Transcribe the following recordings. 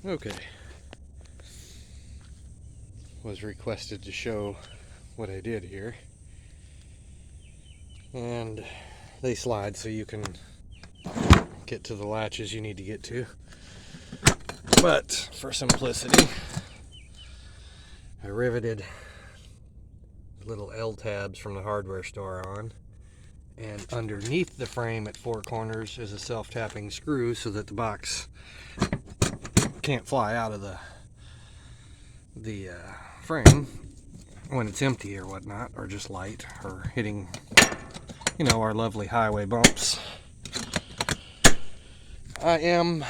Okay. Was requested to show what I did here. And they slide so you can get to the latches you need to get to. But for simplicity, I riveted little L tabs from the hardware store on, and underneath the frame at four corners is a self-tapping screw so that the box can't fly out of the frame when it's empty or whatnot, or just light, or hitting, you know, our lovely highway bumps. I am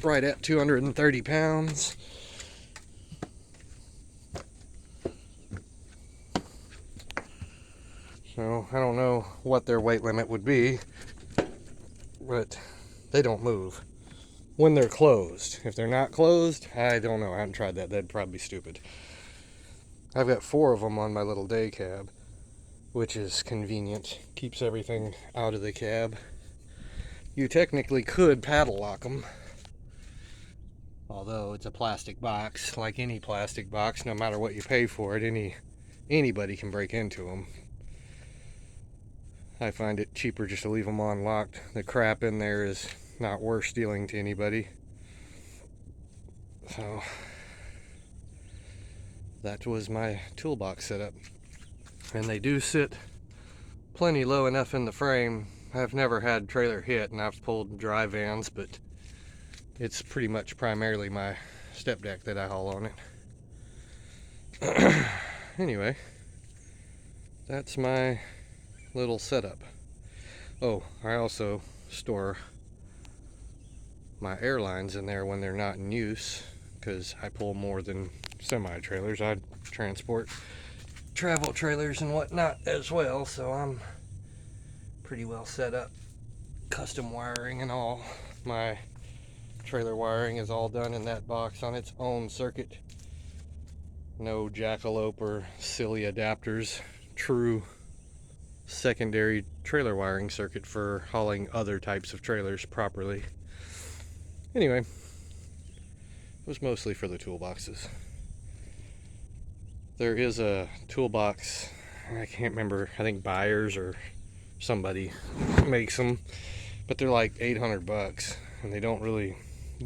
right at 230 pounds. So I don't know what their weight limit would be, but they don't move when they're closed. If they're not closed, I don't know. I haven't tried that. That'd probably be stupid. I've got 4 of them on my little day cab, which is convenient. Keeps everything out of the cab. You technically could paddle lock them, although it's a plastic box. Like any plastic box, no matter what you pay for it, anybody can break into them. I find it cheaper just to leave them unlocked. The crap in there is not worth stealing to anybody. So that was my toolbox setup. And they do sit plenty low enough in the frame. I've never had trailer hit, and I've pulled dry vans, but it's pretty much primarily my step deck that I haul on it. Anyway, that's my little setup. Oh, I also store my airlines in there when they're not in use, because I pull more than semi-trailers. I transport travel trailers and whatnot as well, so I'm pretty well set up. Custom wiring and all. My trailer wiring is all done in that box on its own circuit. No jackalope or silly adapters. True secondary trailer wiring circuit for hauling other types of trailers properly. Anyway, it was mostly for the toolboxes. There is a toolbox, I can't remember, I think Buyers or somebody makes them, but they're like 800 bucks, and they don't really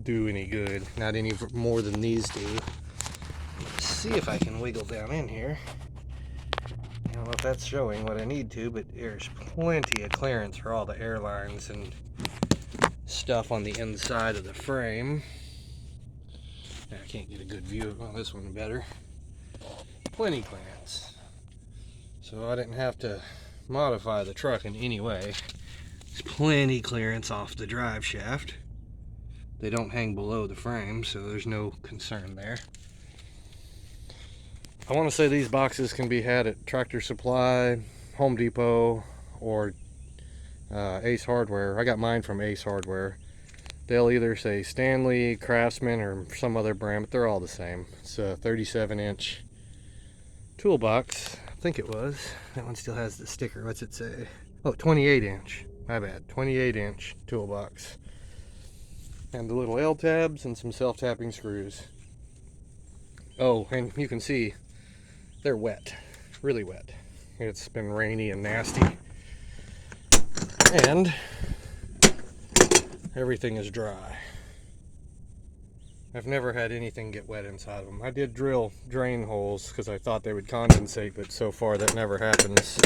do any good, not any more than these do. Let's see if I can wiggle down in here. I don't know if that's showing what I need to, but there's plenty of clearance for all the airlines and stuff on the inside of the frame. I can't get a good view of this one better. Plenty clearance. So I didn't have to modify the truck in any way. There's plenty clearance off the drive shaft. They don't hang below the frame, so there's no concern there. I want to say these boxes can be had at Tractor Supply, Home Depot, or Ace Hardware. I got mine from Ace Hardware. They'll either say Stanley, Craftsman, or some other brand, but they're all the same. It's a 37-inch toolbox. I think it was. That one still has the sticker. What's it say? Oh, 28-inch. My bad. 28-inch toolbox. And the little L tabs and some self-tapping screws. Oh, and you can see they're wet. Really wet. It's been rainy and nasty. And everything is dry. I've never had anything get wet inside of them. I did drill drain holes because I thought they would condensate, but so far that never happens.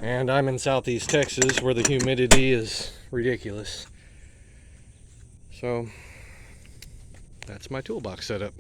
And I'm in Southeast Texas where the humidity is ridiculous. So that's my toolbox setup.